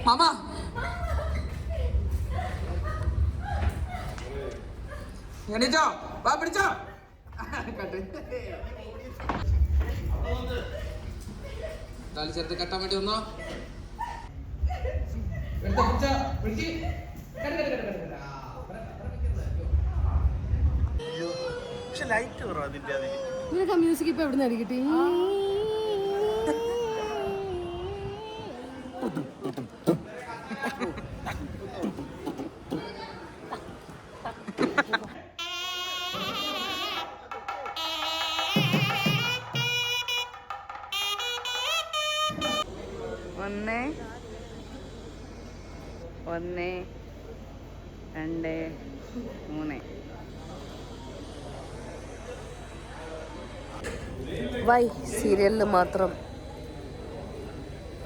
മാമാ എണീറ്റോ വാ പിടിച്ചോ കാലി ചേർത്ത് കെട്ടാൻ വേണ്ടി വന്നോ നിനക്ക് മ്യൂസിക് ഇപ്പൊ എവിടെ നിന്ന് കിട്ടി? ഒന്ന് ഒന്ന് രണ്ട് മൂന്ന് വൈ സീരിയലിൽ മാത്രം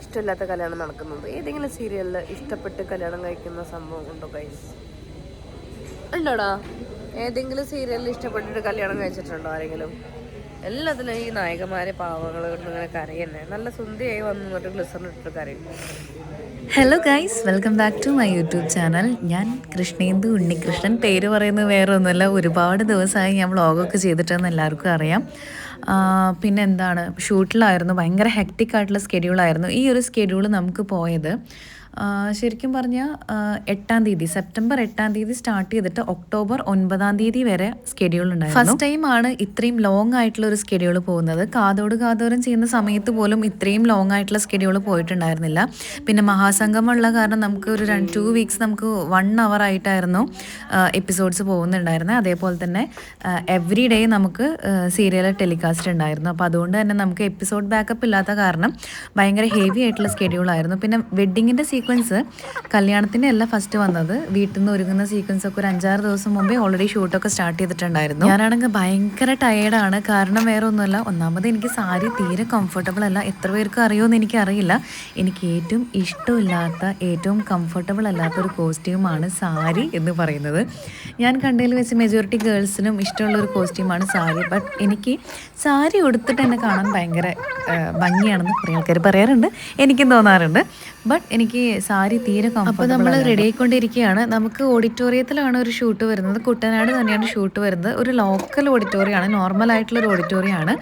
ഇഷ്ടമില്ലാത്ത കല്യാണം നടക്കുന്നത്? ഏതെങ്കിലും സീരിയലിൽ ഇഷ്ടപ്പെട്ട് കല്യാണം കഴിക്കുന്ന സംഭവം ഉണ്ടോ ഗൈസ്? ഉണ്ടോടാ? ഏതെങ്കിലും സീരിയലിൽ ഇഷ്ടപ്പെട്ടിട്ട് കല്യാണം കഴിച്ചിട്ടുണ്ടോ ആരെങ്കിലും? എല്ലാത്തിലും ഈ നായകന്മാരെ പാവങ്ങൾ കൊണ്ട് ഇങ്ങനെ കരയന്നെ. നല്ല സുന്ദരിയായി വന്നു എന്നിട്ട് ഗ്ലിസറിൻ ഇട്ടിട്ട് കരയും. Hello guys, welcome back to my YouTube channel. ഞാൻ കൃഷ്ണേന്ദു ഉണ്ണികൃഷ്ണൻ. പേര് പറയുന്നത് വേറെ ഒന്നുമല്ല, ഒരുപാട് ദിവസമായി ഞാൻ വ്ളോഗൊക്കെ ചെയ്തിട്ടെന്ന് എല്ലാവർക്കും അറിയാം. പിന്നെ എന്താണ്, ഷൂട്ടിലായിരുന്നു, ഭയങ്കര ഹെക്റ്റിക് ആയിട്ടുള്ള സ്കെഡ്യൂളായിരുന്നു. ഈ ഒരു സ്കെഡ്യൂൾ നമുക്ക് പോയത് ശരിക്കും പറഞ്ഞാൽ 8-ാം തീയതി, സെപ്റ്റംബർ 8-ാം തീയതി സ്റ്റാർട്ട് ചെയ്തിട്ട് ഒക്ടോബർ 9-ാം തീയതി വരെ സ്കെഡ്യൂൾ ഉണ്ടായിരുന്നു. ഫസ്റ്റ് ടൈമാണ് ഇത്രയും ലോങ് ആയിട്ടുള്ള ഒരു സ്കെഡ്യൂൾ പോകുന്നത്. കാതോട് കാതോരം ചെയ്യുന്ന സമയത്ത് പോലും ഇത്രയും ലോങ് ആയിട്ടുള്ള സ്കെഡ്യൂൾ പോയിട്ടുണ്ടായിരുന്നില്ല. പിന്നെ മഹാസംഗമമുള്ള കാരണം നമുക്ക് ഒരു 2 വീക്സ് നമുക്ക് 1 hour ആയിട്ടായിരുന്നു എപ്പിസോഡ്സ് പോകുന്നുണ്ടായിരുന്നത്. അതേപോലെ തന്നെ എവറി ഡേ നമുക്ക് സീരിയൽ ടെലികാസ്റ്റ് ഉണ്ടായിരുന്നു. അപ്പോൾ അതുകൊണ്ട് തന്നെ നമുക്ക് എപ്പിസോഡ് ബാക്കപ്പ് ഇല്ലാത്ത കാരണം ഭയങ്കര ഹെവി ആയിട്ടുള്ള സ്കെഡ്യൂളായിരുന്നു. പിന്നെ വെഡ്ഡിങ്ങിൻ്റെ സീക്വൻസ്, കല്യാണത്തിൻ്റെ അല്ല ഫസ്റ്റ് വന്നത്, വീട്ടിൽ നിന്ന് ഒരുങ്ങുന്ന സീക്വൻസ് ഒക്കെ ഒരു 5-6 ദിവസം മുമ്പേ ഓൾറെഡി ഷൂട്ടൊക്കെ സ്റ്റാർട്ട് ചെയ്തിട്ടുണ്ടായിരുന്നു. ഞാനാണെങ്കിൽ ഭയങ്കര ടയേർഡാണ്. കാരണം വേറെ ഒന്നുമല്ല, ഒന്നാമത് എനിക്ക് സാരി തീരെ കംഫർട്ടബിൾ അല്ല. എത്ര പേർക്ക് അറിയുമെന്ന് എനിക്കറിയില്ല. എനിക്ക് ഏറ്റവും ഇഷ്ടമില്ലാത്ത, ഏറ്റവും കംഫർട്ടബിൾ അല്ലാത്ത ഒരു കോസ്റ്റ്യൂമാണ് സാരി എന്ന് പറയുന്നത്. ഞാൻ കണ്ടതിൽ വെച്ച് മെജോറിറ്റി ഗേൾസിനും ഇഷ്ടമുള്ള ഒരു കോസ്റ്റ്യൂമാണ് സാരി. ബട്ട് എനിക്ക് സാരി ഉടുത്തിട്ട് എന്നെ കാണാൻ ഭയങ്കര ഭംഗിയാണെന്ന് കുറേ ആൾക്കാർ പറയാറുണ്ട്, എനിക്കും തോന്നാറുണ്ട്. ബട്ട് എനിക്ക് സാരി തീരെ കംഫർട്ടബിൾ. അപ്പോൾ നമ്മൾ റെഡി ആയിക്കൊണ്ടിരിക്കുകയാണ്. നമുക്ക് ഓഡിറ്റോറിയത്തിലാണ് ഒരു ഷൂട്ട് വരുന്നത്. കുട്ടനാട് തന്നെയാണ് ഷൂട്ട് വരുന്നത്. ഒരു ലോക്കൽ ഓഡിറ്റോറിയമാണ്, നോർമൽ ആയിട്ടുള്ളൊരു ഓഡിറ്റോറിയമാണ്.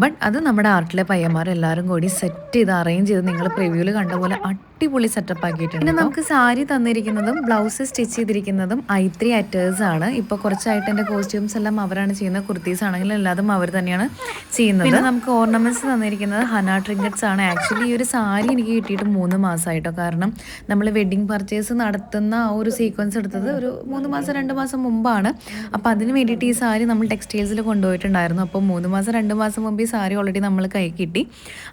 ബട്ട് അത് നമ്മുടെ ആർട്ടിലെ പയ്യന്മാർ എല്ലാവരും കൂടി സെറ്റ് ചെയ്ത് അറേഞ്ച് ചെയ്ത് നിങ്ങൾ പ്രിവ്യൂവിൽ കണ്ട പോലെ അടിപൊളി സെറ്റപ്പ് ആക്കിയിട്ടുണ്ട്. പിന്നെ നമുക്ക് സാരി തന്നിരിക്കുന്നതും ബ്ലൗസ് സ്റ്റിച്ച് ചെയ്തിരിക്കുന്നതും I3 അറ്റേഴ്സ് ആണ്. ഇപ്പോൾ കുറച്ചായിട്ട് എൻ്റെ കോസ്റ്റ്യൂംസ് എല്ലാം അവരാണ് ചെയ്യുന്നത്. കുർത്തീസ് ആണെങ്കിലും എല്ലാതും അവർ തന്നെയാണ് ചെയ്യുന്നത്. പിന്നെ നമുക്ക് ഓർണമെന്റ്സ് തന്നിരിക്കുന്നത് ഹന ട്രിങ്കറ്റ്സ് ആണ്. ആക്ച്വലി ഈ ഒരു സാരി എനിക്ക് കിട്ടിയിട്ട് 3 മാസമായിട്ടോ. കാരണം നമ്മൾ വെഡ്ഡിങ് പർച്ചേസ് നടത്തുന്ന ആ ഒരു സീക്വൻസ് എടുത്തത് ഒരു 3 മാസം 2 മാസം മുമ്പാണ്. അപ്പോൾ അതിന് വേണ്ടിയിട്ട് ഈ സാരി നമ്മൾ ടെക്സ്റ്റൈൽസിൽ കൊണ്ടുപോയിട്ടുണ്ടായിരുന്നു. അപ്പോൾ 3 മാസം 2 മാസം മുമ്പ് ഈ സാരി ഓൾറെഡി നമ്മൾ കൈ കിട്ടി.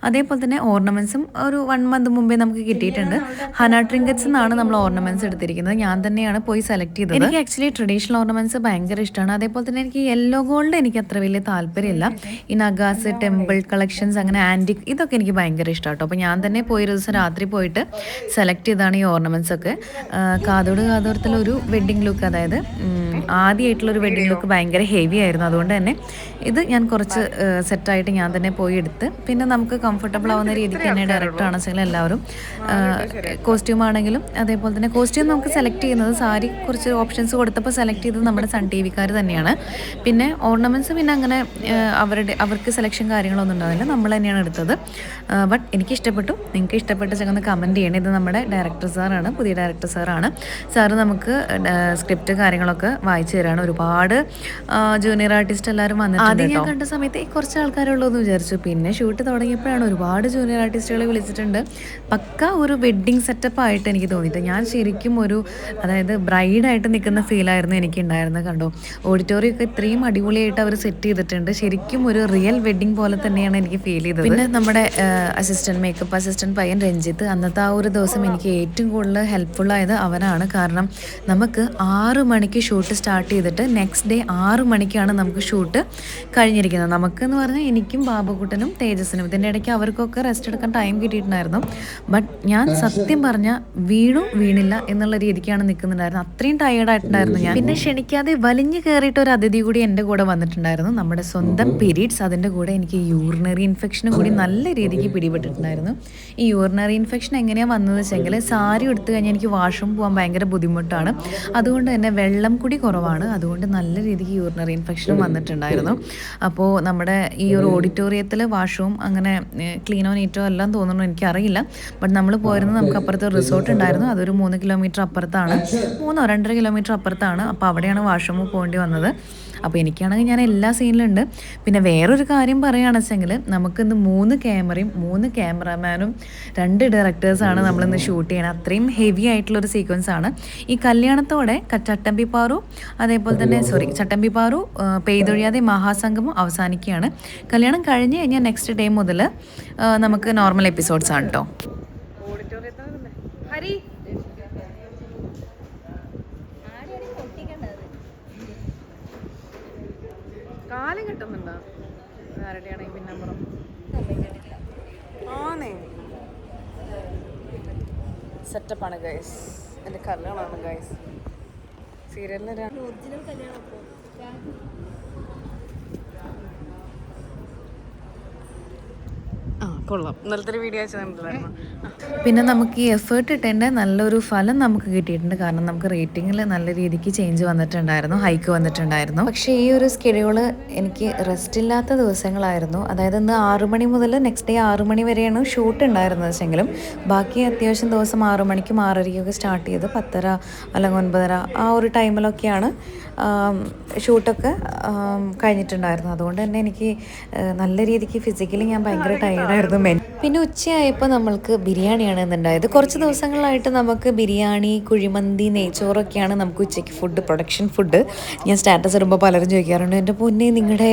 അതേപോലെ തന്നെ ഓർണമെന്റ്സും ഒരു 1 month മുമ്പേ നമുക്ക് കിട്ടിയിട്ടുണ്ട്. ഹന ട്രിങ്കറ്റ്സ് എന്നാണ് നമ്മൾ ഓർണമെന്റ്സ് എടുത്തിരിക്കുന്നത്. ഞാൻ തന്നെയാണ് പോയി സെലക്ട് ചെയ്തത്. എനിക്ക് ആക്ച്വലി ട്രഡീഷണൽ ഓർണമെന്റ്സ് ഭയങ്കര ഇഷ്ടമാണ്. അതേപോലെ തന്നെ എനിക്ക് യെല്ലോ ഗോൾഡ് എനിക്ക് അത്ര വലിയ താല്പര്യമില്ല. ഈ നഗാസ്, ടെമ്പിൾ കളക്ഷൻസ്, അങ്ങനെ ആൻറ്റിക്, ഇതൊക്കെ എനിക്ക് ഭയങ്കര ഇഷ്ടമാണ് കേട്ടോ. അപ്പോൾ ഞാൻ തന്നെ പോയി ഒരു ദിവസം രാത്രി പോയിട്ട് സെലക്ട് ചെയ്താണ് ഈ ഓർണമെന്റ്സ് ഒക്കെ. കാതോട് കാതോരത്തിലൊരു വെഡ്ഡിങ് ലുക്ക്, അതായത് ആദ്യമായിട്ടുള്ളൊരു വെഡ്ഡിങ് ലുക്ക് ഭയങ്കര ഹെവി ആയിരുന്നു. അതുകൊണ്ട് തന്നെ ഇത് ഞാൻ കുറച്ച് സെറ്റായിട്ട് ഞാൻ തന്നെ പോയി എടുത്ത്, പിന്നെ നമുക്ക് കംഫർട്ടബിൾ ആവുന്ന രീതിക്ക് തന്നെ ഡയറക്ടർ ആണെങ്കിലും എല്ലാവരും കോസ്റ്റ്യൂം ആണെങ്കിലും അതേപോലെ തന്നെ കോസ്റ്റ്യൂം നമുക്ക് സെലക്ട് ചെയ്യുന്നത്, സാരി കുറച്ച് ഓപ്ഷൻസ് കൊടുത്തപ്പോൾ സെലക്ട് ചെയ്തത് നമ്മുടെ സൺ ടി വിക്കാർ തന്നെയാണ്. പിന്നെ ഓർണമെന്റ്സ് പിന്നെ അങ്ങനെ അവർക്ക് സെലക്ഷൻ കാര്യങ്ങളൊന്നും ഉണ്ടാവില്ല, നമ്മൾ തന്നെയാണ് എടുത്തത്. ബട്ട് എനിക്ക് ഇഷ്ടപ്പെട്ടു. നിങ്ങൾക്ക് ഇഷ്ടപ്പെട്ട ചെന്ന് കമൻറ്റ് ചെയ്യണം. ഇത് നമ്മുടെ ഡയറക്ടർ സാറാണ്, പുതിയ ഡയറക്ടർ സാറാണ്. സാറ് നമുക്ക് സ്ക്രിപ്റ്റ് കാര്യങ്ങളൊക്കെ വായിച്ചു തരാണ്. ഒരുപാട് ജൂനിയർ ആർട്ടിസ്റ്റ് എല്ലാവരും വന്നിട്ടുണ്ട്. ആദ്യം ഞാൻ കണ്ട സമയത്ത് കുറച്ച് ആൾക്കാരുള്ളൂ എന്ന് വിചാരിച്ചു. പിന്നെ ഷൂട്ട് തുടങ്ങിയപ്പോഴാണ് ഒരുപാട് ജൂനിയർ ആർട്ടിസ്റ്റുകളെ വിളിച്ചിട്ടുണ്ട്. പക്ക ഒരു വെഡ്ഡിങ് സെറ്റപ്പ് ആയിട്ട് എനിക്ക് തോന്നിയിട്ട്, ഞാൻ ശരിക്കും ഒരു, അതായത് ബ്രൈഡായിട്ട് നിൽക്കുന്ന ഫീലായിരുന്നു എനിക്ക് ഉണ്ടായിരുന്നത്. കണ്ടോ, ഓഡിറ്റോറിയം ഒക്കെ ഇത്രയും അടിപൊളിയായിട്ട് അവർ സെറ്റ് ചെയ്തിട്ടുണ്ട്. ശരിക്കും ഒരു റിയൽ വെഡ്ഡിങ് പോലെ തന്നെയാണ് എനിക്ക് ഫീൽ ചെയ്തത്. പിന്നെ നമ്മുടെ മേക്കപ്പ് അസിസ്റ്റന്റ് പയ്യൻ രഞ്ജിത്ത്, അന്നത്തെ ആ ഒരു ദിവസം എനിക്ക് ഏറ്റവും കൂടുതൽ ഹെൽപ്ഫുൾ ആയത് അവനാണ്. കാരണം നമുക്ക് 6 മണിക്ക് ഷൂട്ട് സ്റ്റാർട്ട് ചെയ്തിട്ട് നെക്സ്റ്റ് ഡേ 6 മണിക്കാണ് നമുക്ക് ഷൂട്ട് കഴിഞ്ഞിരിക്കുന്നത്. നമുക്കെന്ന് പറഞ്ഞാൽ എനിക്കും ബാബുക്കുട്ടനും തേജസ്സിനും ഇതിൻ്റെ ഇടയ്ക്ക് അവർക്കൊക്കെ റെസ്റ്റ് എടുക്കാൻ ടൈം കിട്ടിയിട്ടുണ്ടായിരുന്നു. ബട്ട് ഞാൻ സത്യം പറഞ്ഞാൽ വീണില്ല എന്നുള്ള രീതിക്കാണ് നിൽക്കുന്നുണ്ടായിരുന്നത്. അത്രയും ടയേർഡായിട്ടുണ്ടായിരുന്നു ഞാൻ. പിന്നെ ക്ഷണിക്കാതെ വലിഞ്ഞു കയറിയിട്ട് ഒരു അതിഥി കൂടി എൻ്റെ കൂടെ വന്നിട്ടുണ്ടായിരുന്നു. നമ്മുടെ സ്വന്തം പീരീഡ്സ്. അതിൻ്റെ കൂടെ എനിക്ക് യൂറിനറി ഇൻഫെക്ഷനും കൂടി നല്ല രീതിക്ക് പിടിപെട്ടിട്ടുണ്ടായിരുന്നു. ഈ യൂറിനറി ഇൻഫെക്ഷൻ എങ്ങനെയാണ് വന്നത് വെച്ചെങ്കിൽ സാരി എടുത്തു കഴിഞ്ഞാൽ എനിക്ക് വാഷ്റൂം പോകാൻ ഭയങ്കര ബുദ്ധിമുട്ടാണ്. അതുകൊണ്ട് തന്നെ വെള്ളം കൂടി കുറവാണ്. അതുകൊണ്ട് നല്ല രീതിക്ക് യൂറിനറി ഇൻഫെക്ഷനും വന്നിട്ടുണ്ടായിരുന്നു. അപ്പോൾ നമ്മുടെ ഈ ഒരു ഓഡിറ്റോറിയത്തിൽ വാഷ്റൂം അങ്ങനെ ക്ലീനോ നീറ്റോ എല്ലാം തോന്നുന്നു എനിക്കറിയില്ല. ബട്ട് നമ്മൾ പോയിരുന്നത് നമുക്ക് അപ്പുറത്ത് റിസോർട്ട് ഉണ്ടായിരുന്നു. അതൊരു 3 കിലോമീറ്റർ അപ്പുറത്താണ്, 2.5 കിലോമീറ്റർ അപ്പുറത്താണ്. അപ്പോൾ അവിടെയാണ് വാഷ്റൂമിൽ പോകേണ്ടി വന്നത്. അപ്പോൾ എനിക്കാണെങ്കിൽ ഞാൻ എല്ലാ സീനിലുണ്ട്. പിന്നെ വേറൊരു കാര്യം പറയുകയാണെന്ന് വെച്ചെങ്കിൽ നമുക്കിന്ന് 3 ക്യാമറയും 3 ക്യാമറാമാനും 2 ഡയറക്ടേഴ്സാണ് നമ്മളിന്ന് ഷൂട്ട് ചെയ്യണം. അത്രയും ഹെവി ആയിട്ടുള്ളൊരു സീക്വൻസ് ആണ്. ഈ കല്യാണത്തോടെ ചട്ടമ്പിപ്പാറു അതേപോലെ തന്നെ ചട്ടമ്പിപ്പാറു പെയ്തൊഴിയാതെ മഹാസംഗമം അവസാനിക്കുകയാണ്. കല്യാണം കഴിഞ്ഞ് കഴിഞ്ഞാൽ നെക്സ്റ്റ് ഡേ മുതൽ നമുക്ക് നോർമൽ എപ്പിസോഡ്സ് ആണ് കേട്ടോ. കാലം കിട്ടുന്നുണ്ടോ ആരുടെയാണെങ്കിൽ പിന്നെ നമ്പറും ആണേ സെറ്റപ്പാണ് ഗൈസ്. എൻ്റെ കല്യാണമാണ് ഗൈസ്. സീരിയലിന് കൊള്ളാം. ഇന്നലത്തെ വീഡിയോ അയച്ചു. പിന്നെ നമുക്ക് ഈ എഫേർട്ട് ഇട്ടതിൻ്റെ നല്ലൊരു ഫലം നമുക്ക് കിട്ടിയിട്ടുണ്ട്. കാരണം നമുക്ക് റേറ്റിങ്ങിൽ നല്ല രീതിക്ക് ചേഞ്ച് വന്നിട്ടുണ്ടായിരുന്നു, ഹൈക്ക് വന്നിട്ടുണ്ടായിരുന്നു. പക്ഷേ ഈ ഒരു സ്കെഡ്യൂള് എനിക്ക് റെസ്റ്റ് ഇല്ലാത്ത ദിവസങ്ങളായിരുന്നു. അതായത് ഇന്ന് 6 മണി മുതൽ നെക്സ്റ്റ് ഡേ 6 മണി വരെയാണ് ഷൂട്ട് ഉണ്ടായിരുന്നത് വെച്ചെങ്കിലും ബാക്കി അത്യാവശ്യം ദിവസം 6 മണിക്കും 6:30 സ്റ്റാർട്ട് ചെയ്ത് 10:30 അല്ലെങ്കിൽ 9:30 ആ ഒരു ടൈമിലൊക്കെയാണ് ഷൂട്ടൊക്കെ കഴിഞ്ഞിട്ടുണ്ടായിരുന്നു. അതുകൊണ്ട് തന്നെ എനിക്ക് നല്ല രീതിക്ക് ഫിസിക്കലി ഞാൻ ഭയങ്കര ടയേർഡായിരുന്നു. പിന്നെ ഉച്ചയായപ്പോൾ നമ്മൾക്ക് ബിരിയാണിയാണ് ഇന്നുണ്ടായത്. കുറച്ച് ദിവസങ്ങളായിട്ട് നമുക്ക് ബിരിയാണി, കുഴിമന്തി, നെയ്ച്ചോറൊക്കെയാണ് നമുക്ക് ഉച്ചയ്ക്ക് ഫുഡ്, പ്രൊഡക്ഷൻ ഫുഡ്. ഞാൻ സ്റ്റാറ്റസ് ഇടുമ്പോൾ പലരും ചോദിക്കാറുണ്ട്, എൻ്റെ പൊന്നെ നിങ്ങളുടെ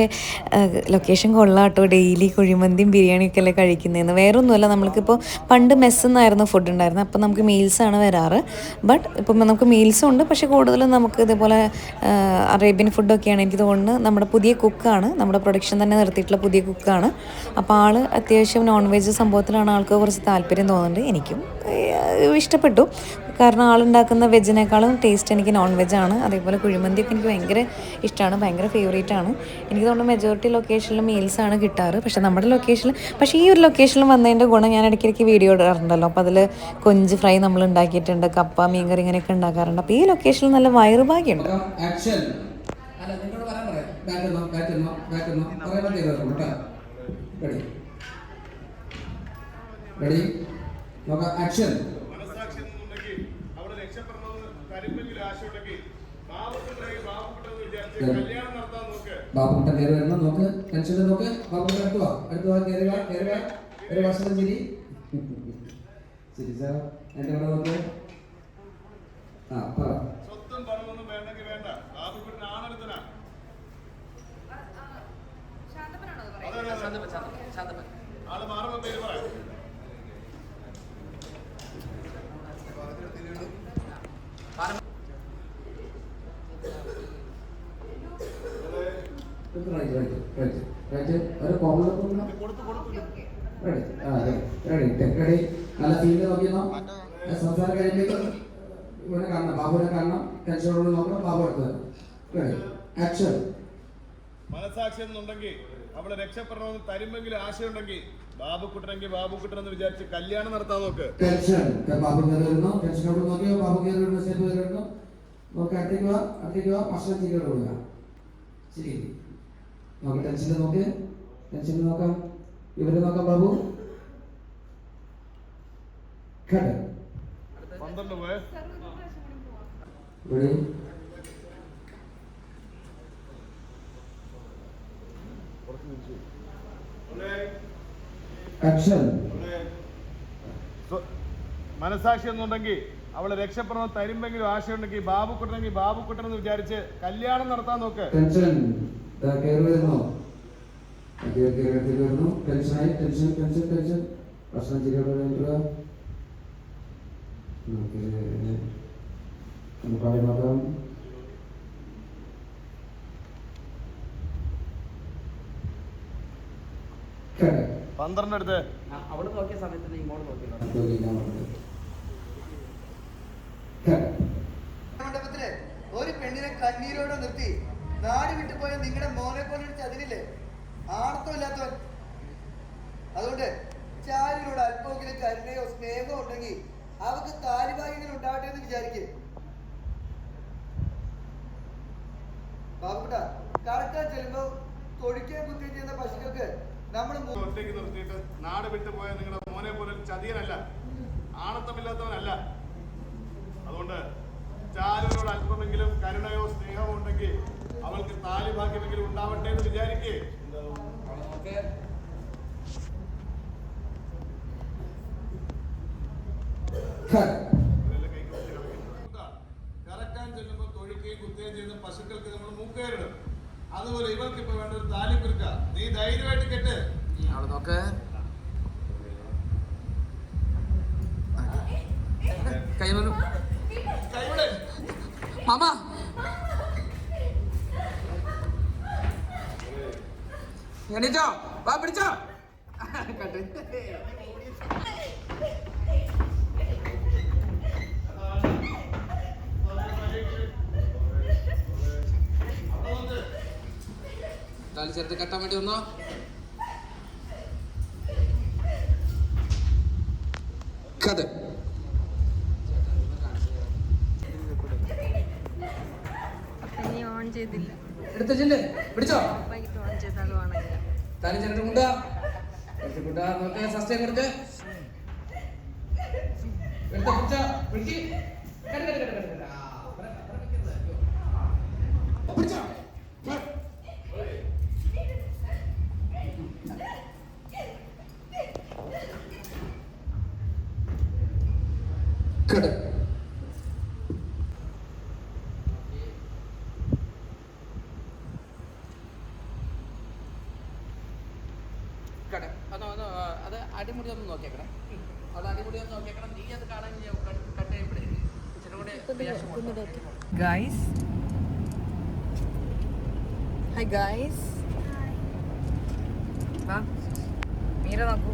ലൊക്കേഷൻ കൊള്ളാട്ടോ, ഡെയിലി കുഴിമന്തിയും ബിരിയാണിയൊക്കെ അല്ലേ കഴിക്കുന്നതെന്ന്. വേറൊന്നുമല്ല, നമ്മൾക്കിപ്പോൾ പണ്ട് മെസ്സെന്നായിരുന്നു ഫുഡ് ഉണ്ടായിരുന്നത്. അപ്പോൾ നമുക്ക് മീൽസാണ് വരാറ്. ബട്ട് ഇപ്പം നമുക്ക് മീൽസും ഉണ്ട്. പക്ഷേ കൂടുതലും നമുക്ക് ഇതേപോലെ അറേബ്യൻ ഫുഡൊക്കെയാണ് എനിക്ക് തോന്നുന്നത്. നമ്മുടെ പുതിയ കുക്കാണ്, നമ്മുടെ പ്രൊഡക്ഷൻ തന്നെ നിർത്തിയിട്ടുള്ള പുതിയ കുക്കാണ്. അപ്പോൾ ആൾ അത്യാവശ്യം നോൺ വെജ് സംഭവത്തിലാണ് ആൾക്ക് കുറച്ച് താല്പര്യം തോന്നുന്നുണ്ട്. എനിക്കും ഇഷ്ടപ്പെട്ടു. കാരണം ആളുണ്ടാക്കുന്ന വെജിനേക്കാളും ടേസ്റ്റ് എനിക്ക് നോൺ വെജാണ്. അതേപോലെ കുഴിമന്തിയൊക്കെ എനിക്ക് ഭയങ്കര ഇഷ്ടമാണ്, ഭയങ്കര ഫേവറേറ്റ് ആണ്. എനിക്ക് തോന്നുന്നു മെജോറിറ്റി ലൊക്കേഷനിൽ മീൽസാണ് കിട്ടാറ്. പക്ഷേ നമ്മുടെ ലൊക്കേഷനിൽ, പക്ഷേ ഈ ഒരു ലൊക്കേഷനിൽ വന്നതിൻ്റെ ഗുണം ഞാൻ ഇടയ്ക്കിടയ്ക്ക് വീഡിയോ ഇടാറുണ്ടല്ലോ. അപ്പോൾ അതിൽ കൊഞ്ച് ഫ്രൈ നമ്മൾ ഉണ്ടാക്കിയിട്ടുണ്ട്, കപ്പ, മീൻകറി ഇങ്ങനെയൊക്കെ ഉണ്ടാക്കാറുണ്ട്. അപ്പോൾ ഈ ലൊക്കേഷനിൽ നല്ല വയറുഭാഗ്യമുണ്ട്. റെഡി നോക്കാം. ആക്ഷൻ. ബാബുക്കുട്ടൻ കയറി വരണം. നോക്ക്, ടെൻഷൻ നോക്ക്. ബാബുക്കുട്ടൻ അടുത്ത് വാ, കയറി വാ. ഒരു വർഷം ചിരി ശരി സാർ. എൻ്റെ കൂടെ നോക്ക്. ആ പറ. സ്വത്തും പണമൊന്നും വേണ്ടെങ്കിൽ വേണ്ട. ബാബുക്കുട്ടൻ ആണെടുത്തനാ. ആള് മാറുമ്പോ പേര് പറയാം. നല്ല ഫീൽഡ് നോക്കിയോ. സംസാരം കഴിയുമ്പോൾ ഇവനെ കാണണം, ബാബുവിനെ കാണണം. ടെൻഷനോട് നോക്കണം. ബാബു അടുത്തത്. ആക്ഷൻ. മനസാക്ഷി എന്നുണ്ടെങ്കിൽ അവളെ രക്ഷപ്പെടണമെന്ന് തരുമെങ്കിലും ആശയുണ്ടെങ്കിൽ ബാബുക്കുട്ടനെങ്കിൽ ബാബുക്കുട്ടൻ എന്ന് വിചാരിച്ച് കല്യാണം നടത്താൻ നോക്ക്. ടെൻഷൻ. ബാബു കയറി വരുന്നു. ടെൻഷനോട് നോക്കിയോ. ബാബു കയറി വരുന്നു. സ്റ്റെപ്പ് കയറി വരുന്നു. നോക്ക്. അടുത്തേക്ക് വാ. ഭക്ഷണം ചിരിയോട് കൊടുക്കുക. ശരി നോക്ക്. ടെൻഷനിൽ നോക്ക്. ടെൻഷനിൽ നോക്കാം. ഇവരെ നോക്കാം. ബാബു കേട്ടോ. 12 പോയ മനസാക്ഷി എന്നുണ്ടെങ്കിൽ അവളെ രക്ഷപ്പെടണം തരുമെങ്കിലും ആശയുണ്ടെങ്കിൽ ബാബുക്കുട്ടനെങ്കിൽ ബാബുക്കുട്ടൻ എന്ന് വിചാരിച്ച് കല്യാണം നടത്താൻ നോക്ക്. ടെൻഷൻ. ഭക്ഷണം ചിരിയോടെ പാടി നോക്കാം. 12 എടുത്ത് അവള് നോക്കിയ സമയത്ത് ഇങ്ങോട്ട് നോക്കിയല്ലോ. മണ്ഡപത്തില് ഒരു പെണ്ണിനെ കണ്ണീരോടെ നിർത്തി നാട് വിട്ടുപോയ നിങ്ങളുടെ മോനെ പോലെ ചതിരില്ലേ ആർത്തമില്ലാത്തവൻ. അതുകൊണ്ട് ചാരിനോട് അല്പമെങ്കിലും കരുണയോ സ്നേഹമോ ഉണ്ടെങ്കിൽ അവർക്ക് താലിഭാഗ്യങ്ങൾ ഉണ്ടാവട്ടെ എന്ന് വിചാരിക്കേ. ബാബുട്ട കറക്കാൻ ചെല്ലുമ്പോ തൊഴിക്കാൻ കുത്തുകയും ചെയ്യുന്ന പശുക്കൾക്ക് നമ്മൾ ഒറ്റയ്ക്ക് നിർത്തിയിട്ട് നാട് വിട്ടുപോയ നിങ്ങളുടെ മോനെ പോലെ ചതിയനല്ല, ആണത്തമില്ലാത്തവനല്ല. അതുകൊണ്ട് ചാരുവിനോട് അല്പമെങ്കിലും കരുണയോ സ്നേഹമോ ഉണ്ടെങ്കിൽ അവൾക്ക് താലിഭാഗ്യമെങ്കിലും ഉണ്ടാവട്ടെ എന്ന് വിചാരിക്കേ. കറക്കാൻ ചെല്ലുമ്പോൾ തൊഴിക്കുകയും കുത്തുകയും ചെയ്യുന്ന പശുക്കൾക്ക് നമ്മൾ മൂക്കേറിടും. അതുപോലെ ഇവർക്ക് ഇപ്പൊ വേണ്ട ഒരു താലിപ്പിറുക്ക. നീ ധൈര്യമായിട്ട് കെട്ട്. അവള് നോക്ക്. കൈവരും കൈവിടെ മാമ. എണീച്ചോ, വാ പിടിച്ചോ. താലി ചേർത്ത് കെട്ടാൻ വേണ്ടി വന്നോ. കഥ ഓൺ ചെയ്തില്ല, എടുത്തില്ലേ, പിടിച്ചോ. ഓൺ ചെയ്താലും താലി ചേർത്ത് കൊണ്ടാ നോക്ക്. സസ്റ്റേ കൊടുത്ത് എടുത്ത പിടിച്ചോ. പിടിക്ക് പിടിച്ചോ. കട കട അത് അടിമുടി ഒന്ന് നോക്കിയേക്കണം. അത് അടിമുടി ഒന്ന് നോക്കിയേക്കണം. നീ അത് കാണാൻ കട്ട് ചെയ്യുമ്പോഴേ ഇച്ചിരി കൂടെ ഗൈസ്. Hi guys. മീര നോക്കൂ.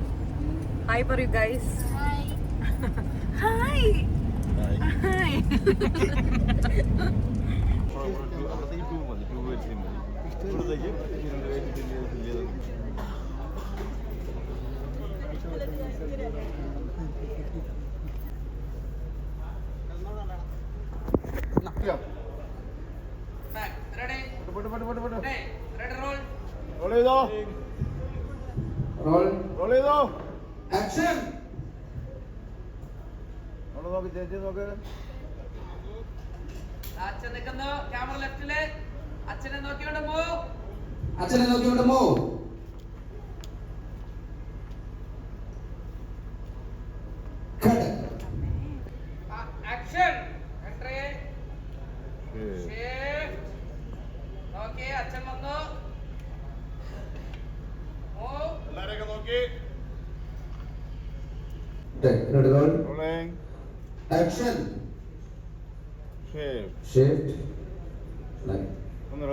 ഹായ് പറയൂ ഗൈസ്. Hi hi. നോക്ക് ചേച്ചി നോക്ക്. അച്ഛൻ നിൽക്കുന്നു ക്യാമറ ലെഫ്റ്റില്. അച്ഛനെ നോക്കിയോണ്ട് പോ. അച്ഛനെ നോക്കിയോണ്ട് പോ. ആക്ഷൻ. എൻട്രി. ഷിഫ്റ്റ്. നോക്കി അച്ഛൻ വന്നു. എല്ലാരെയൊക്കെ നോക്കി. ആക്ഷൻ. ഷിഫ്റ്റ്.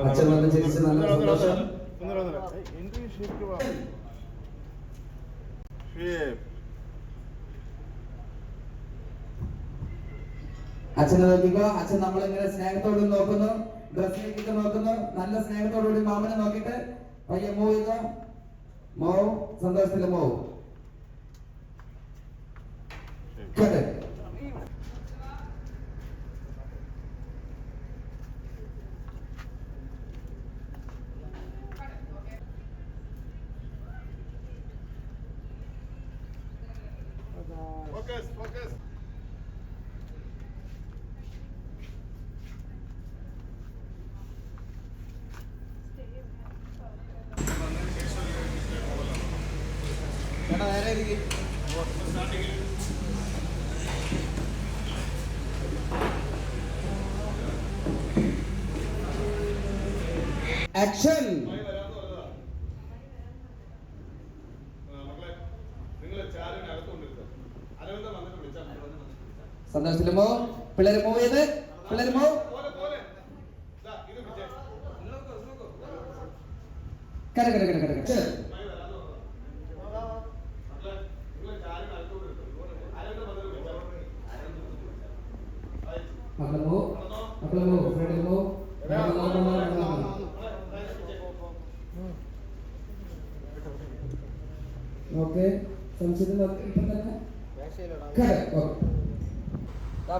അച്ഛൻ വന്ന് ചിരിച്ച് നല്ല സന്തോഷം. അച്ഛനെ നോക്കിക്കോ. അച്ഛൻ നമ്മളിങ്ങനെ സ്നേഹത്തോടും നോക്കുന്നു, ഡ്രസ്സിലേക്ക് നോക്കുന്നു. നല്ല സ്നേഹത്തോടുകൂടി മാമനെ നോക്കിയിട്ട് പയ്യെ മൂവ് ചെയ്തോ. മൂവ്. സന്തോഷത്തില് മൂവ്. Focus, focus. ആക്ഷൻ. സന്തോഷത്തിലുമോ പിള്ളേര് മൂവ് ചെയ്ത് പിള്ളേര് മൂവ്. കര കര കര കര. മക്കളെ പോ ഫ്രണ്ടിൽ പോ. ഓക്കെ സംശയത്തിൽ ഇപ്പം തന്നെ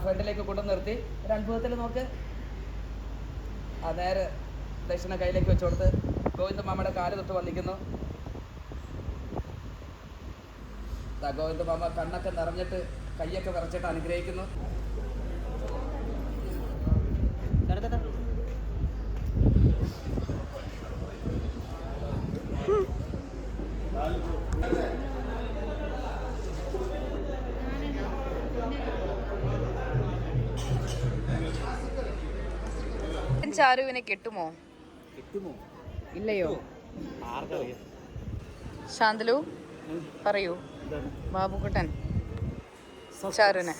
ഫ്രണ്ടിലേക്ക് കൊണ്ടു നിർത്തി ഒരു അനുഭവത്തിൽ നോക്ക്. ആ നേരെ ദക്ഷിണ കയ്യിലേക്ക് വെച്ച് കൊടുത്ത് ഗോവിന്ദ മാമയുടെ കാല് തൊട്ട് വന്നിക്കുന്നു. ഗോവിന്ദ മാമ കണ്ണൊക്കെ നിറഞ്ഞിട്ട് കൈയൊക്കെ വിറച്ചിട്ട് അനുഗ്രഹിക്കുന്നു. ചാരുവിനെ കെട്ടുമോ? ഇല്ലയോ? ശാന്തലു പറയൂ. ബാബുക്കുട്ടൻ ചാരുവിനെ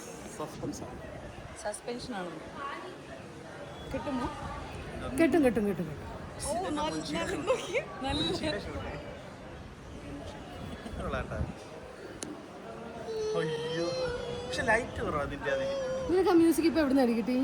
സസ്പെൻഷൻ ആണോ? കിട്ടുമോ? കിട്ടും. നിനക്ക് ആ മ്യൂസിക് ഇപ്പൊ എവിടെ നിന്ന് കിട്ടി?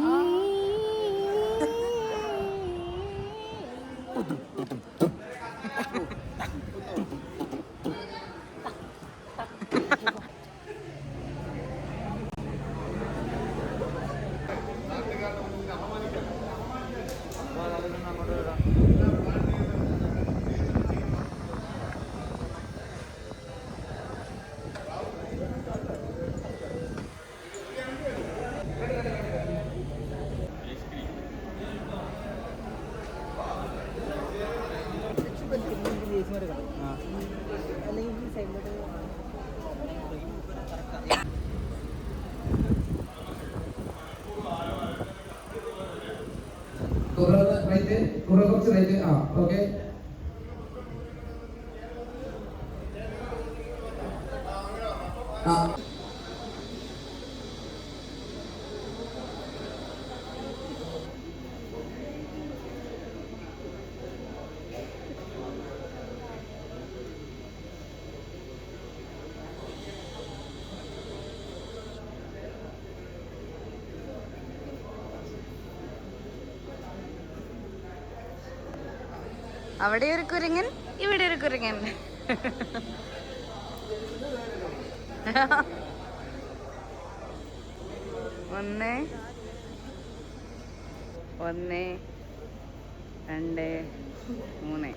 കുറച്ച് റൈറ്റ്. ആ ഓക്കെ. ആ അവിടെ ഒരു കുരങ്ങൻ, ഇവിടെ ഒരു കുരങ്ങൻ. ഒന്ന് 2 3.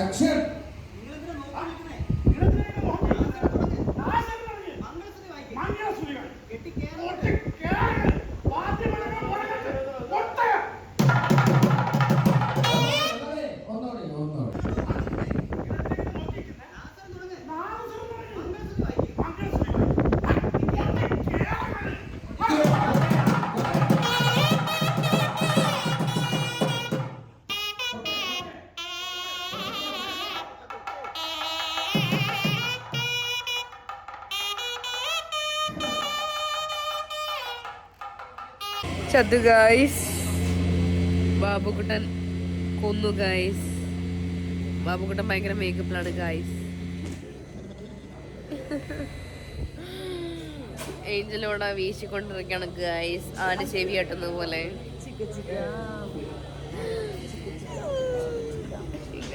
ആക്ഷൻ. ചത്തു ഗൈസ്. ബാബുക്കുട്ടൻ കൊന്നു ഗൈസ്. ബാബുക്കുട്ടൻ ഭയങ്കര മേക്കപ്പിലാണ് ഗൈസ്. ഏഞ്ചലോടെ വീശിക്കൊണ്ടിരിക്കുകയാണ് ഗൈസ്, ആര് ചെവി കെട്ടുന്നത് പോലെ.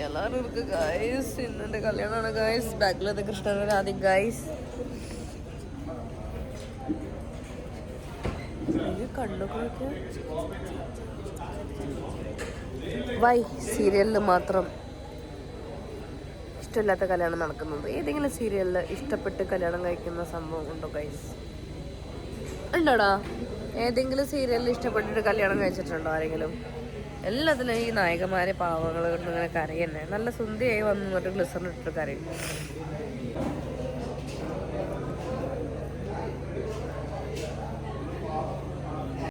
എല്ലാവരും ഇருக்கு ഗൈസ്. ഇന്നെൻ്റെ കല്യാണമാണ് ഗൈസ്. ബാക്കിലത് കൃഷ്ണൻ ആദ്യം ഗൈസ്. കണ്ണൊക്കെ വൈ സീരിയലിൽ മാത്രം ഇഷ്ടമില്ലാത്ത കല്യാണം നടക്കുന്നത്? ഏതെങ്കിലും സീരിയലിൽ ഇഷ്ടപ്പെട്ട് കല്യാണം കഴിക്കുന്ന സംഭവം ഉണ്ടോ ഗൈസ്? ഉണ്ടോടാ? ഏതെങ്കിലും സീരിയലിൽ ഇഷ്ടപ്പെട്ടിട്ട് കല്യാണം കഴിച്ചിട്ടുണ്ടോ ആരെങ്കിലും? എല്ലാത്തിലും ഈ നായകന്മാരെ പാവങ്ങൾ കൊണ്ട് ഇങ്ങനെ കരയന്നെ. നല്ല സുന്ദരിയായി വന്നു ഗ്ലിസറിനിട്ടിട്ട് കരയും.